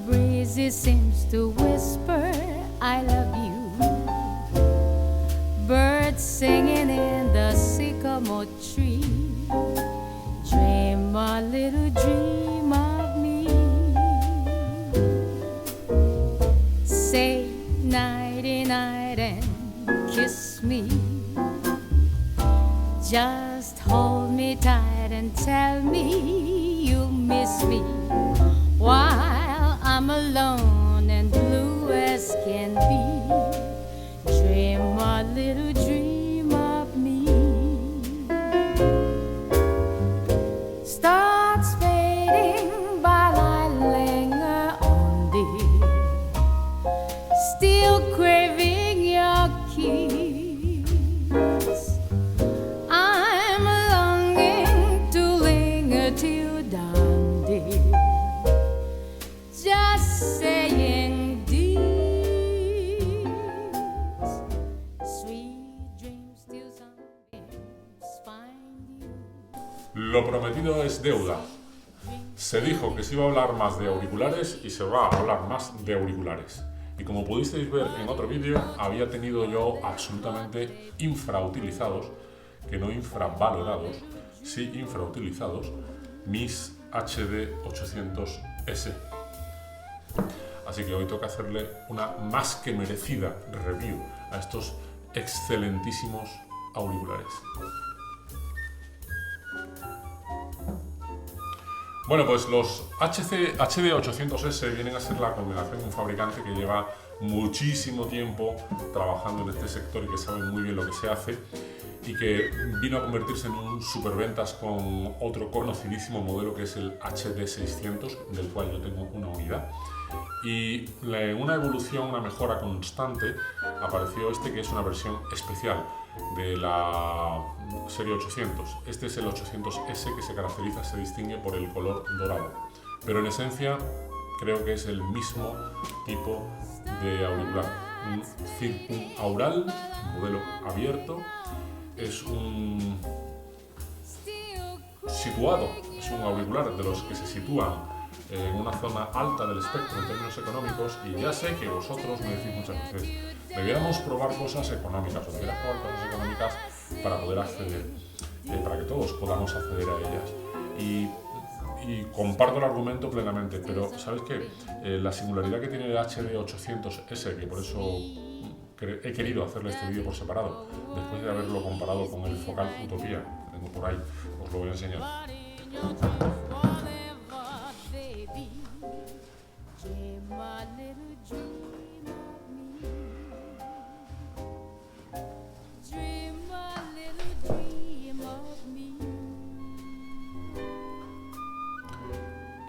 breeze seems to whisper, I love you. Birds singing in the sycamore tree. Dream a little dream of me. Say nighty night and kiss me. Just hold me tight and tell me you miss me while I'm alone and blue as can be. Dream a little dream of me. Starts fading while I linger on, dear, still craving your kiss. I'm longing to linger till dawn, dear, just saying these sweet dreams till sometimes find you. Lo prometido es deuda. Se dijo que se iba a hablar más de auriculares y se va a hablar más de auriculares. Y como pudisteis ver en otro vídeo, había tenido yo absolutamente infrautilizados, que no infravalorados, sí infrautilizados, mis HD800S. Así que hoy toca hacerle una más que merecida review a estos excelentísimos auriculares. Bueno, pues los HD800S vienen a ser la combinación de un fabricante que lleva muchísimo tiempo trabajando en este sector y que sabe muy bien lo que se hace y que vino a convertirse en un superventas con otro conocidísimo modelo que es el HD600, del cual yo tengo una unidad. Y en una evolución, una mejora constante, apareció este que es una versión especial de la serie 800. Este es el 800S que se caracteriza, se distingue por el color dorado. Pero en esencia creo que es el mismo tipo de auricular. Un circunaural, modelo abierto, es un auricular de los que se sitúan en una zona alta del espectro en términos económicos, y ya sé que vosotros me decís muchas veces, debiéramos probar cosas económicas o debieras probar cosas económicas para poder acceder, para que todos podamos acceder a ellas. Y comparto el argumento plenamente, pero ¿sabes qué? La singularidad que tiene el HD800S, que por eso he querido hacerle este vídeo por separado, después de haberlo comparado con el Focal Utopia, que tengo por ahí, os lo voy a enseñar.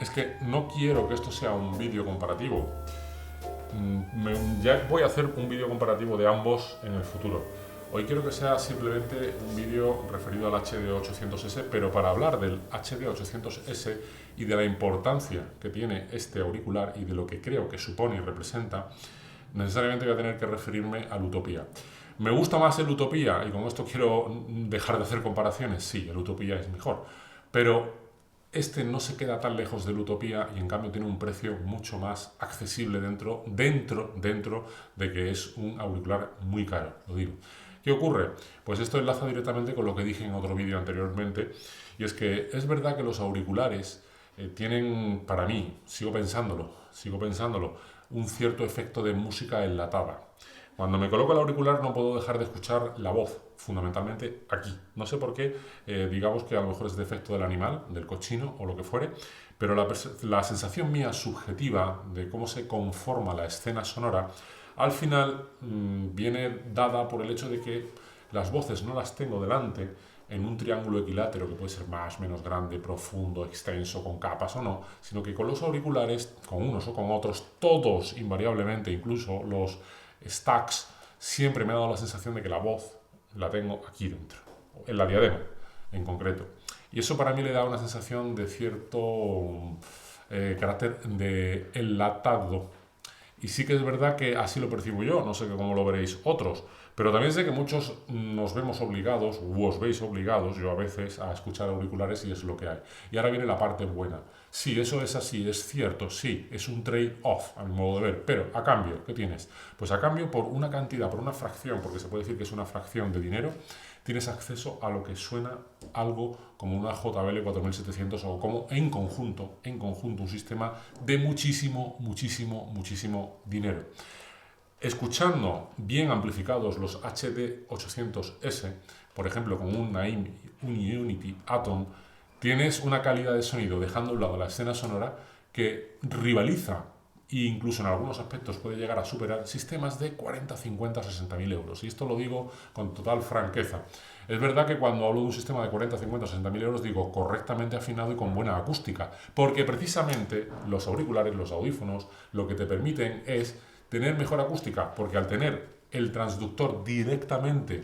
Es que no quiero que esto sea un vídeo comparativo. Ya voy a hacer un vídeo comparativo de ambos en el futuro. Hoy quiero que sea simplemente un vídeo referido al HD800S, pero para hablar del HD800S y de la importancia que tiene este auricular y de lo que creo que supone y representa, necesariamente voy a tener que referirme al Utopia. ¿Me gusta más el Utopia? Y con esto quiero dejar de hacer comparaciones. Sí, el Utopia es mejor, pero este no se queda tan lejos del Utopia y en cambio tiene un precio mucho más accesible dentro de que es un auricular muy caro, lo digo. ¿Qué ocurre? Pues esto enlaza directamente con lo que dije en otro vídeo anteriormente, y es que es verdad que los auriculares tienen, para mí, sigo pensándolo, un cierto efecto de música enlatada. Cuando me coloco el auricular no puedo dejar de escuchar la voz, fundamentalmente aquí. No sé por qué, digamos que a lo mejor es defecto del animal, del cochino o lo que fuere, pero la sensación mía subjetiva de cómo se conforma la escena sonora, al final viene dada por el hecho de que las voces no las tengo delante en un triángulo equilátero que puede ser más, menos grande, profundo, extenso, con capas o no, sino que con los auriculares, con unos o con otros, todos invariablemente, incluso los stacks, siempre me ha dado la sensación de que la voz la tengo aquí dentro, en la diadema en concreto. Y eso para mí le da una sensación de cierto carácter de enlatado. Y sí que es verdad que así lo percibo yo, no sé cómo lo veréis otros, Pero también sé que muchos nos vemos obligados, o os veis obligados, yo a veces, a escuchar auriculares y es lo que hay. Y ahora viene la parte buena. Sí, eso es así, es cierto, sí, es un trade-off a mi modo de ver, pero a cambio, ¿qué tienes? Pues a cambio por una cantidad, por una fracción, porque se puede decir que es una fracción de dinero, tienes acceso a lo que suena algo como una JBL 4700 o como en conjunto un sistema de muchísimo dinero. Escuchando bien amplificados los HD800S, por ejemplo con un Unity Atom, tienes una calidad de sonido, dejando a un lado la escena sonora, que rivaliza e incluso en algunos aspectos puede llegar a superar sistemas de 40, 50, 60.000 euros. Y esto lo digo con total franqueza. Es verdad que cuando hablo de un sistema de 40, 50, 60.000 euros digo correctamente afinado y con buena acústica, porque precisamente los auriculares, los audífonos, lo que te permiten es tener mejor acústica, porque al tener el transductor directamente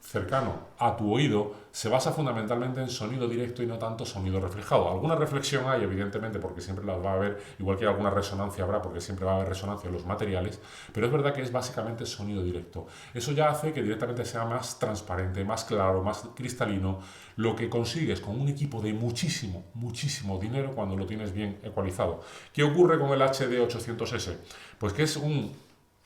cercano a tu oído, se basa fundamentalmente en sonido directo y no tanto sonido reflejado. Alguna reflexión hay, evidentemente, porque siempre las va a haber, igual que alguna resonancia habrá, porque siempre va a haber resonancia en los materiales, pero es verdad que es básicamente sonido directo. Eso ya hace que directamente sea más transparente, más claro, más cristalino, lo que consigues con un equipo de muchísimo dinero cuando lo tienes bien ecualizado. ¿Qué ocurre con el HD800S? Pues que es un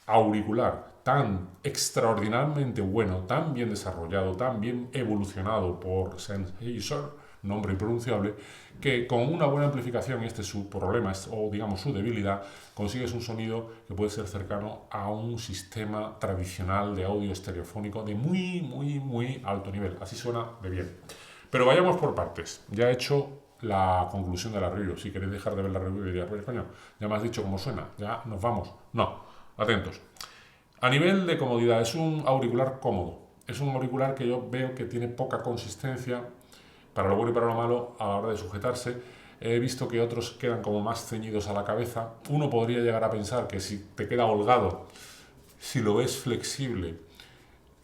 auricular tan extraordinariamente bueno, tan bien desarrollado, tan bien evolucionado por Sennheiser, nombre impronunciable, que con una buena amplificación, y este es su problema, o digamos su debilidad, consigues un sonido que puede ser cercano a un sistema tradicional de audio estereofónico de muy alto nivel. Así suena de bien. Pero vayamos por partes. Ya he hecho la conclusión de la review. Si queréis dejar de ver la review, diría, pues coño, ya me has dicho cómo suena, ya nos vamos. No, atentos. A nivel de comodidad, es un auricular cómodo. Es un auricular que yo veo que tiene poca consistencia, para lo bueno y para lo malo, a la hora de sujetarse. He visto que otros quedan como más ceñidos a la cabeza. Uno podría llegar a pensar que si te queda holgado, si lo ves flexible,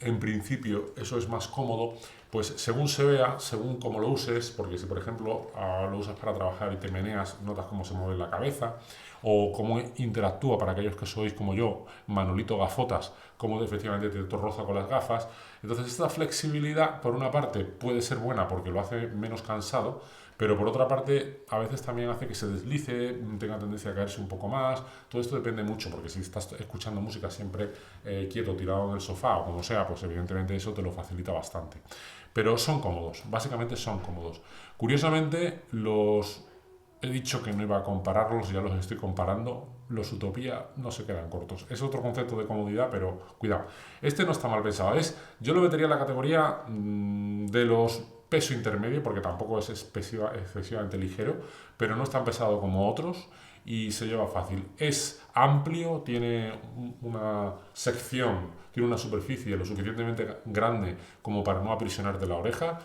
en principio eso es más cómodo. Pues según se vea, según cómo lo uses, porque si por ejemplo lo usas para trabajar y te meneas, notas cómo se mueve la cabeza, o cómo interactúa para aquellos que sois como yo, Manolito Gafotas, cómo efectivamente te roza con las gafas. Entonces esta flexibilidad, por una parte, puede ser buena porque lo hace menos cansado, pero por otra parte, a veces también hace que se deslice, tenga tendencia a caerse un poco más. Todo esto depende mucho, porque si estás escuchando música siempre quieto, tirado en el sofá o como sea, pues evidentemente eso te lo facilita bastante. Pero son cómodos, básicamente son cómodos. Curiosamente, he dicho que no iba a compararlos, ya los estoy comparando. Los Utopía no se quedan cortos. Es otro concepto de comodidad, pero cuidado. Este no está mal pensado. Yo lo metería en la categoría de los peso intermedio, porque tampoco es excesivamente ligero, pero no es tan pesado como otros y se lleva fácil. Es amplio, tiene una sección, tiene una superficie lo suficientemente grande como para no aprisionarte la oreja,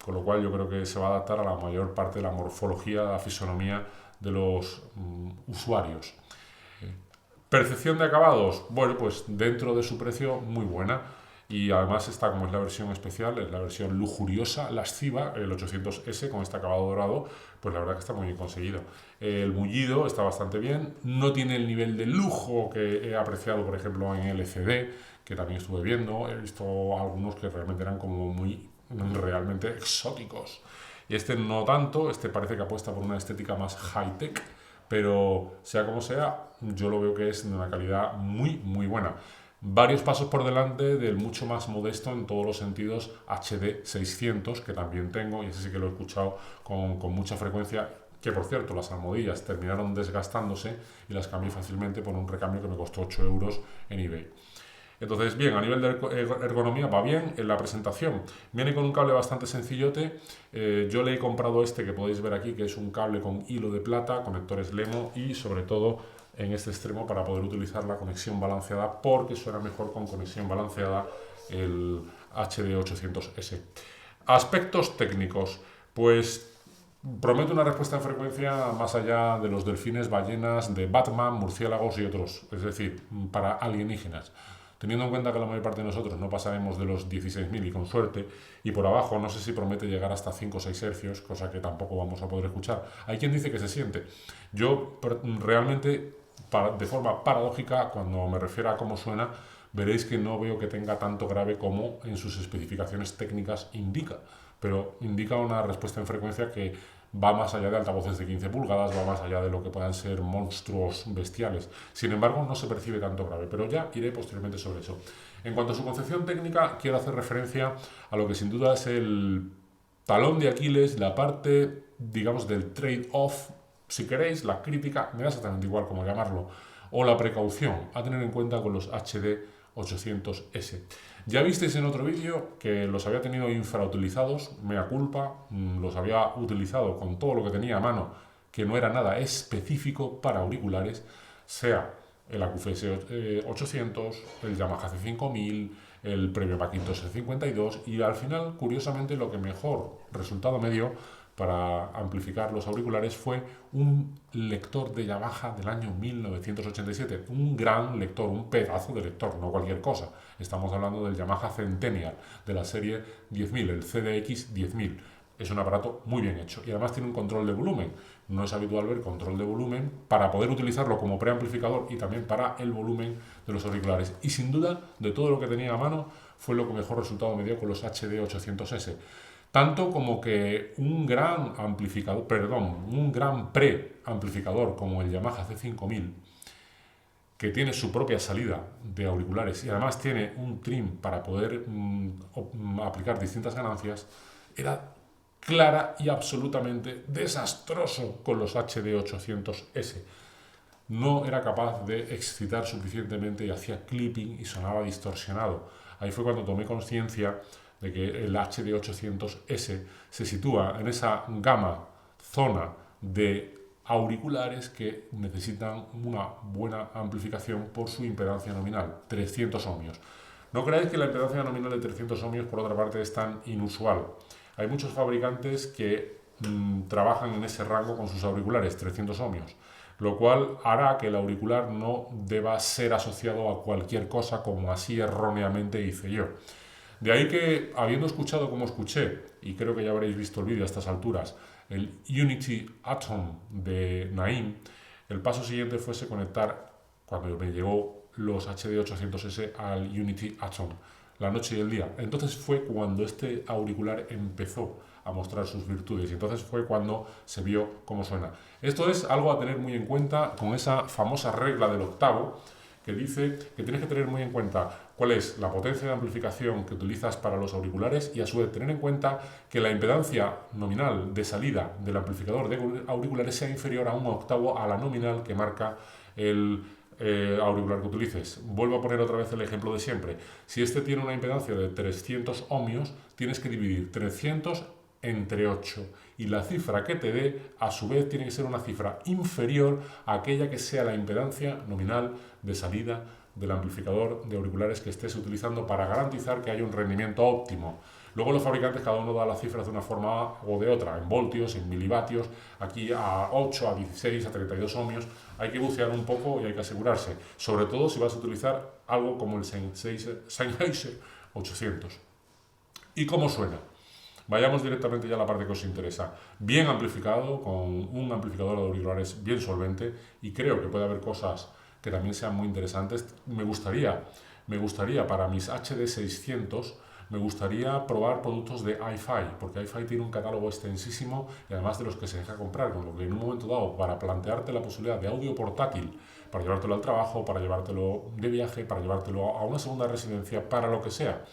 con lo cual yo creo que se va a adaptar a la mayor parte de la morfología, la fisonomía de los usuarios. Percepción de acabados, bueno, pues dentro de su precio muy buena. Y además está, como es la versión especial, es la versión lujuriosa, lasciva, el 800S con este acabado dorado, pues la verdad que está muy bien conseguido. El mullido está bastante bien, no tiene el nivel de lujo que he apreciado, por ejemplo, en LCD, que también estuve viendo. He visto algunos que realmente eran como muy realmente exóticos. Y este no tanto, este parece que apuesta por una estética más high-tech, pero sea como sea, yo lo veo que es de una calidad muy buena. Varios pasos por delante del mucho más modesto en todos los sentidos HD600, que también tengo, y ese sí que lo he escuchado con mucha frecuencia, que por cierto las almohadillas terminaron desgastándose y las cambié fácilmente por un recambio que me costó 8 euros en eBay. Entonces, bien, a nivel de ergonomía va bien. En la presentación viene con un cable bastante sencillote. Yo le he comprado este que podéis ver aquí, que es un cable con hilo de plata, conectores LEMO y sobre todo en este extremo para poder utilizar la conexión balanceada, porque suena mejor con conexión balanceada el HD800S. Aspectos técnicos, pues promete una respuesta en frecuencia más allá de los delfines, ballenas, de Batman, murciélagos y otros, es decir, para alienígenas. Teniendo en cuenta que la mayor parte de nosotros no pasaremos de los 16.000 y con suerte, y por abajo no sé si promete llegar hasta 5 o 6 hercios, cosa que tampoco vamos a poder escuchar. Hay quien dice que se siente. Yo realmente, de forma paradójica, cuando me refiero a cómo suena, veréis que no veo que tenga tanto grave como en sus especificaciones técnicas indica, pero indica una respuesta en frecuencia que va más allá de altavoces de 15 pulgadas, va más allá de lo que puedan ser monstruos bestiales. Sin embargo, no se percibe tanto grave, pero ya iré posteriormente sobre eso. En cuanto a su concepción técnica, quiero hacer referencia a lo que sin duda es el talón de Aquiles, la parte, digamos, del trade-off, si queréis, la crítica, me da exactamente igual cómo llamarlo, o la precaución a tener en cuenta con los HD 800S. Ya visteis en otro vídeo que los había tenido infrautilizados, mea culpa, los había utilizado con todo lo que tenía a mano, que no era nada específico para auriculares, sea el AQFS 800, el Yamaha C5000, el Premium Macintosh C52 y al final, curiosamente, lo que mejor resultado me dio para amplificar los auriculares fue un lector de Yamaha del año 1987, un gran lector, un pedazo de lector, no cualquier cosa. Estamos hablando del Yamaha Centennial de la serie 10000, el CDX 10000. Es un aparato muy bien hecho y además tiene un control de volumen. No es habitual ver control de volumen para poder utilizarlo como preamplificador y también para el volumen de los auriculares. Y sin duda, de todo lo que tenía a mano, fue lo que mejor resultado me dio con los HD 800S. Tanto como que un gran preamplificador como el Yamaha C5000, que tiene su propia salida de auriculares y además tiene un trim para poder aplicar distintas ganancias, era clara y absolutamente desastroso con los HD 800S. No era capaz de excitar suficientemente y hacía clipping y sonaba distorsionado. Ahí fue cuando tomé conciencia de que el HD 800S se sitúa en esa zona de auriculares que necesitan una buena amplificación por su impedancia nominal, 300 ohmios. No creáis que la impedancia nominal de 300 ohmios, por otra parte, es tan inusual. Hay muchos fabricantes que trabajan en ese rango con sus auriculares, 300 ohmios, lo cual hará que el auricular no deba ser asociado a cualquier cosa como así erróneamente hice yo. De ahí que, habiendo escuchado como escuché, y creo que ya habréis visto el vídeo a estas alturas, el Unity Atom de Naim, el paso siguiente fuese conectar, cuando me llegó los HD 800S al Unity Atom, la noche y el día. Entonces fue cuando este auricular empezó a mostrar sus virtudes y entonces fue cuando se vio cómo suena. Esto es algo a tener muy en cuenta con esa famosa regla del octavo, que dice que tienes que tener muy en cuenta cuál es la potencia de amplificación que utilizas para los auriculares y a su vez tener en cuenta que la impedancia nominal de salida del amplificador de auriculares sea inferior a un octavo a la nominal que marca el auricular que utilices. Vuelvo a poner otra vez el ejemplo de siempre. Si este tiene una impedancia de 300 ohmios, tienes que dividir 300 entre 8 y la cifra que te dé a su vez tiene que ser una cifra inferior a aquella que sea la impedancia nominal de salida del amplificador de auriculares que estés utilizando para garantizar que haya un rendimiento óptimo. Luego los fabricantes cada uno da las cifras de una forma o de otra, en voltios, en milivatios, aquí a 8, a 16, a 32 ohmios. Hay que bucear un poco y hay que asegurarse, sobre todo si vas a utilizar algo como el Sennheiser 800. ¿Y cómo suena? Vayamos directamente ya a la parte que os interesa. Bien amplificado, con un amplificador de auriculares bien solvente, y creo que puede haber cosas que también sean muy interesantes. Me gustaría para mis HD 600, me gustaría probar productos de iFi, porque iFi tiene un catálogo extensísimo y además de los que se deja comprar, con lo que en un momento dado, para plantearte la posibilidad de audio portátil, para llevártelo al trabajo, para llevártelo de viaje, para llevártelo a una segunda residencia, para lo que sea.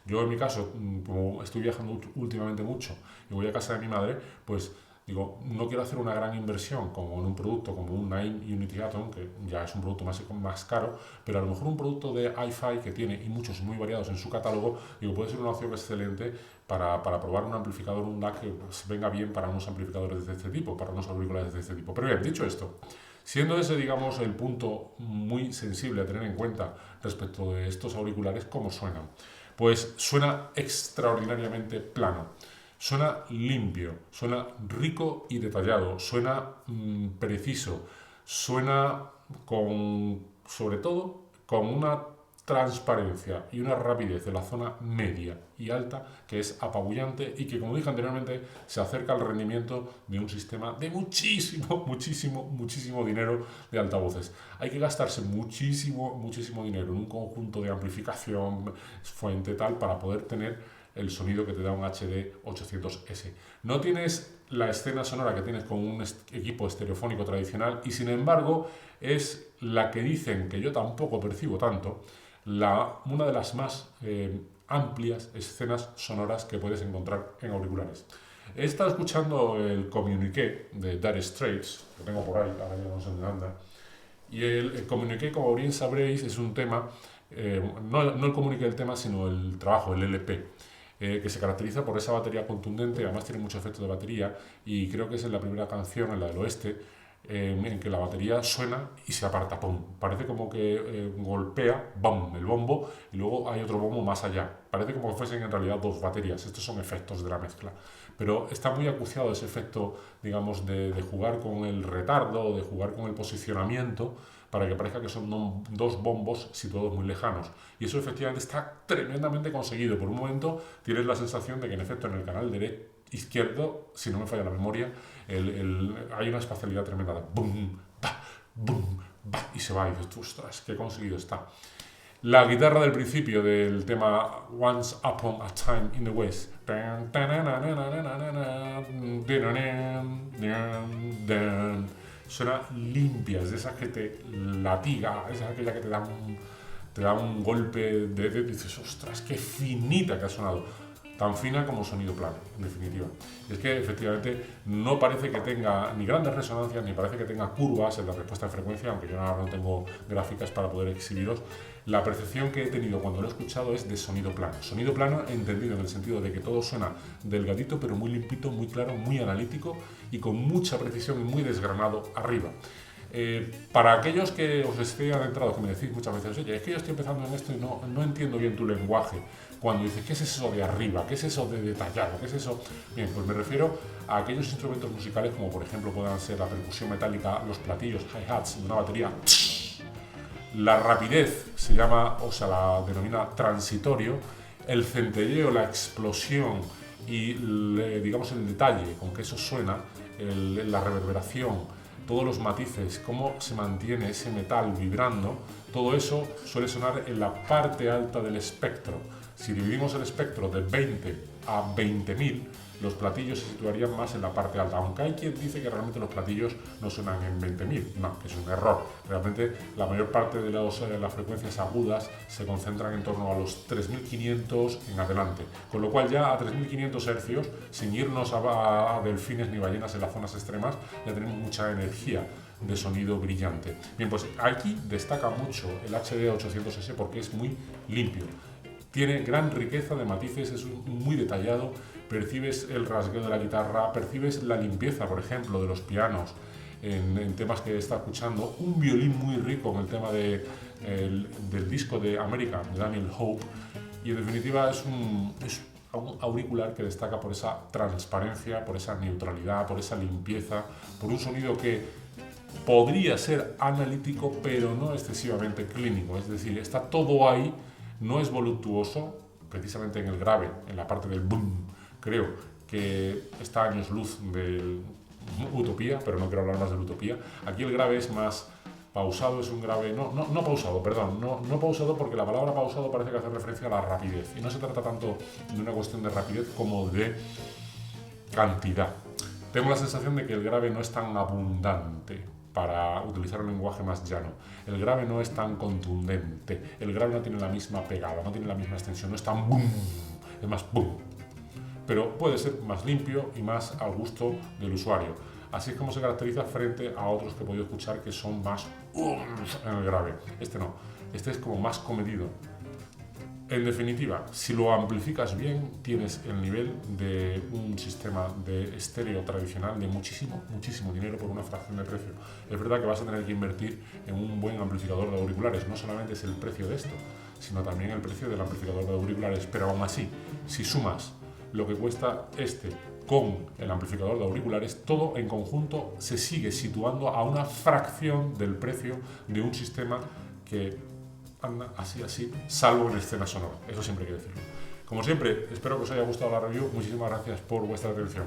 Yo en mi caso, como estoy viajando últimamente mucho y voy a casa de mi madre, pues digo, no quiero hacer una gran inversión como en un producto como un Naim Unity Atom, que ya es un producto más caro, pero a lo mejor un producto de iFi que tiene y muchos muy variados en su catálogo, digo, puede ser una opción excelente para probar un amplificador, un DAC que pues, venga bien para unos amplificadores de este tipo, para unos auriculares de este tipo. Pero bien, dicho esto, siendo ese, digamos, el punto muy sensible a tener en cuenta respecto de estos auriculares, ¿cómo suenan? Pues suena extraordinariamente plano, suena limpio, suena rico y detallado, suena preciso, suena sobre todo con una transparencia y una rapidez de la zona media y alta que es apabullante y que, como dije anteriormente, se acerca al rendimiento de un sistema de muchísimo dinero de altavoces. Hay que gastarse muchísimo dinero en un conjunto de amplificación, fuente tal, para poder tener el sonido que te da un HD 800S. No tienes la escena sonora que tienes con un equipo estereofónico tradicional y, sin embargo, es la que dicen, que yo tampoco percibo tanto, una de las más amplias escenas sonoras que puedes encontrar en auriculares. He estado escuchando el Communiqué de Dire Straits, que tengo por ahí, ahora ya no sé dónde anda, y el Communiqué, como bien sabréis, es un tema, no el comuniqué del tema, sino el trabajo, el LP, que se caracteriza por esa batería contundente, además tiene mucho efecto de batería, y creo que es en la primera canción, en la del oeste, en que la batería suena y se aparta, ¡pum! Parece como que golpea, ¡bum!, el bombo, y luego hay otro bombo más allá. Parece como que fuesen en realidad dos baterías. Estos son efectos de la mezcla. Pero está muy acuciado ese efecto, digamos, de jugar con el retardo, de jugar con el posicionamiento, para que parezca que son dos bombos situados muy lejanos. Y eso efectivamente está tremendamente conseguido. Por un momento tienes la sensación de que en efecto en el canal izquierdo, si no me falla la memoria, hay una espacialidad tremenda de boom, ba, y se va y dices, ostras, qué conseguido está. La guitarra del principio del tema Once Upon a Time in the West suena limpia, es de esas que te latiga, es aquella que te da un golpe dices, ostras, qué finita que ha sonado. Tan fina como sonido plano, en definitiva. Y es que efectivamente no parece que tenga ni grandes resonancias, ni parece que tenga curvas en la respuesta de frecuencia, aunque yo ahora no tengo gráficas para poder exhibiros. La percepción que he tenido cuando lo he escuchado es de sonido plano. Sonido plano entendido en el sentido de que todo suena delgadito, pero muy limpito, muy claro, muy analítico y con mucha precisión y muy desgranado arriba. Para aquellos que os esté adentrados, que me decís muchas veces, oye, es que yo estoy empezando en esto y no entiendo bien tu lenguaje. Cuando dices, ¿qué es eso de arriba? ¿Qué es eso de detallado? ¿Qué es eso? Bien, pues me refiero a aquellos instrumentos musicales como por ejemplo puedan ser la percusión metálica, los platillos, hi-hats de una batería. La rapidez se llama, o sea, la denomina transitorio, el centelleo, la explosión y digamos el detalle con que eso suena, la reverberación, todos los matices, cómo se mantiene ese metal vibrando, todo eso suele sonar en la parte alta del espectro. Si dividimos el espectro de 20 a 20.000, los platillos se situarían más en la parte alta, aunque hay quien dice que realmente los platillos no suenan en 20.000, no, es un error. Realmente la mayor parte de las frecuencias agudas se concentran en torno a los 3.500 en adelante, con lo cual ya a 3.500 hercios, sin irnos a delfines ni ballenas en las zonas extremas, ya tenemos mucha energía de sonido brillante. Bien, pues aquí destaca mucho el HD 800S porque es muy limpio. Tiene gran riqueza de matices, es muy detallado, percibes el rasgueo de la guitarra, percibes la limpieza, por ejemplo, de los pianos en temas que está escuchando, un violín muy rico en el tema del disco de America, de Daniel Hope, y en definitiva es un auricular que destaca por esa transparencia, por esa neutralidad, por esa limpieza, por un sonido que podría ser analítico, pero no excesivamente clínico, es decir, está todo ahí. No es voluptuoso, precisamente en el grave, en la parte del boom. Creo que está a años luz de Utopía, pero no quiero hablar más de Utopía. Aquí el grave es más pausado, es un grave, no pausado, perdón, no pausado porque la palabra pausado parece que hace referencia a la rapidez. Y no se trata tanto de una cuestión de rapidez como de cantidad. Tengo la sensación de que el grave no es tan abundante, para utilizar un lenguaje más llano. El grave no es tan contundente, el grave no tiene la misma pegada, no tiene la misma extensión, no es tan boom, es más boom. Pero puede ser más limpio y más al gusto del usuario. Así es como se caracteriza frente a otros que he podido escuchar que son más en el grave. Este no, este es como más comedido. En definitiva, si lo amplificas bien, tienes el nivel de un sistema de estéreo tradicional de muchísimo dinero por una fracción de precio. Es verdad que vas a tener que invertir en un buen amplificador de auriculares. No solamente es el precio de esto, sino también el precio del amplificador de auriculares. Pero aún así, si sumas lo que cuesta este con el amplificador de auriculares, todo en conjunto se sigue situando a una fracción del precio de un sistema que anda, así, salvo en escena sonora. Eso siempre hay que decirlo. Como siempre, espero que os haya gustado la review. Muchísimas gracias por vuestra atención.